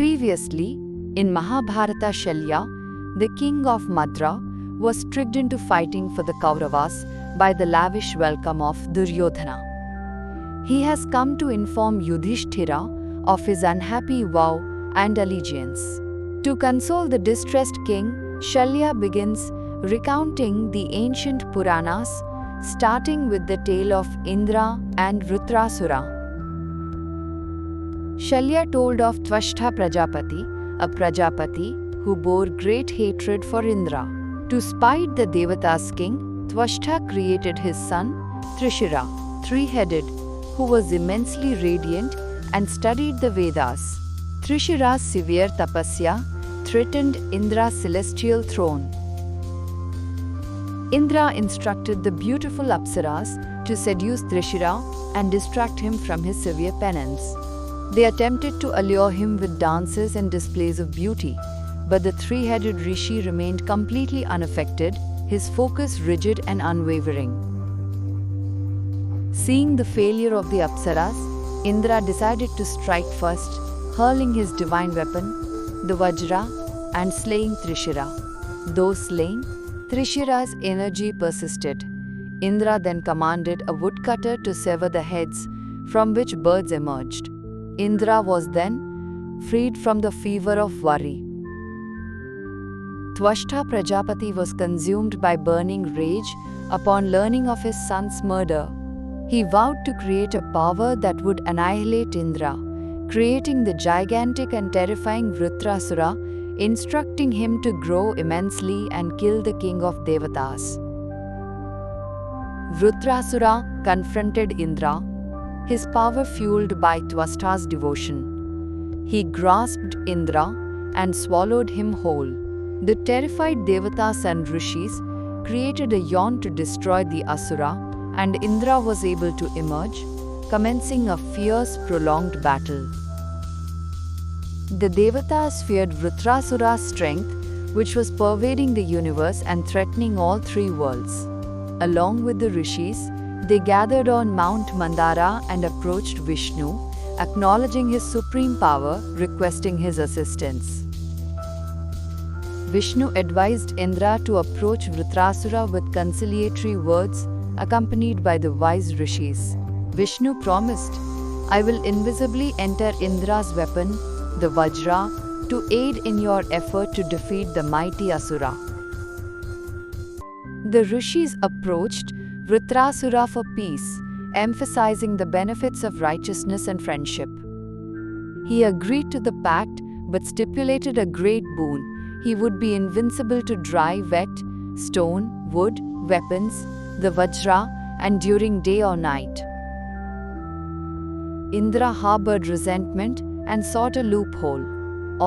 Previously, in Mahabharata, Shalya, the king of Madra, was tricked into fighting for the Kauravas by the lavish welcome of Duryodhana. He has come to inform Yudhishthira of his unhappy vow and allegiance. To console the distressed king, Shalya begins recounting the ancient Puranas, starting with the tale of Indra and Vritrasura. Shalya told of Tvashtha Prajapati, a Prajapati who bore great hatred for Indra. To spite the Devatas king, Tvashtha created his son, Trishira, three-headed, who was immensely radiant and studied the Vedas. Trishira's severe tapasya threatened Indra's celestial throne. Indra instructed the beautiful Apsaras to seduce Trishira and distract him from his severe penance. They attempted to allure him with dances and displays of beauty, but the three-headed rishi remained completely unaffected, his focus rigid and unwavering. Seeing the failure of the Apsaras, Indra decided to strike first, hurling his divine weapon, the Vajra, and slaying Trishira. Though slain, Trishira's energy persisted. Indra then commanded a woodcutter to sever the heads, from which birds emerged. Indra was then freed from the fever of worry. Tvashtha Prajapati was consumed by burning rage upon learning of his son's murder. He vowed to create a power that would annihilate Indra, creating the gigantic and terrifying Vritrasura, instructing him to grow immensely and kill the king of Devatas. Vritrasura confronted Indra, his power fueled by Tvashtha's devotion. He grasped Indra and swallowed him whole. The terrified Devatas and Rishis created a yawn to destroy the Asura, and Indra was able to emerge, commencing a fierce, prolonged battle. The Devatas feared Vritrasura's strength, which was pervading the universe and threatening all three worlds. Along with the Rishis, they gathered on Mount Mandara and approached Vishnu, acknowledging his supreme power, requesting his assistance. Vishnu advised Indra to approach Vritrasura with conciliatory words, accompanied by the wise Rishis. Vishnu promised, "I will invisibly enter Indra's weapon, the Vajra, to aid in your effort to defeat the mighty Asura." The Rishis approached Vritrasura for peace, emphasizing the benefits of righteousness and friendship. He agreed to the pact but stipulated a great boon. He would be invincible to dry, wet, stone, wood, weapons, the Vajra, and during day or night. Indra harbored resentment and sought a loophole.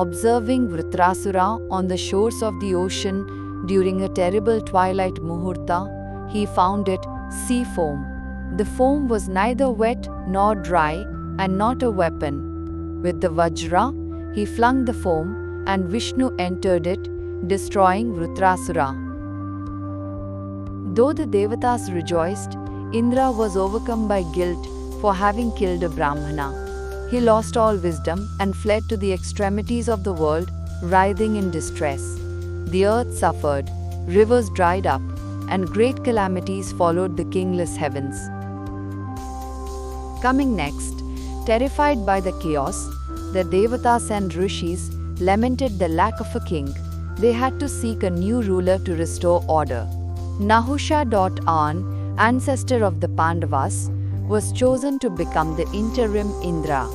Observing Vritrasura on the shores of the ocean during a terrible twilight muhurta, he found it sea foam. The foam was neither wet nor dry and not a weapon. With the Vajra, he flung the foam and Vishnu entered it, destroying Vritrasura. Though the Devatas rejoiced, Indra was overcome by guilt for having killed a Brahmana. He lost all wisdom and fled to the extremities of the world, writhing in distress. The earth suffered, rivers dried up, and great calamities followed the kingless heavens. Coming next, terrified by the chaos, the Devatas and Rishis lamented the lack of a king. They had to seek a new ruler to restore order. Nahusha, ancestor of the Pandavas, was chosen to become the interim Indra.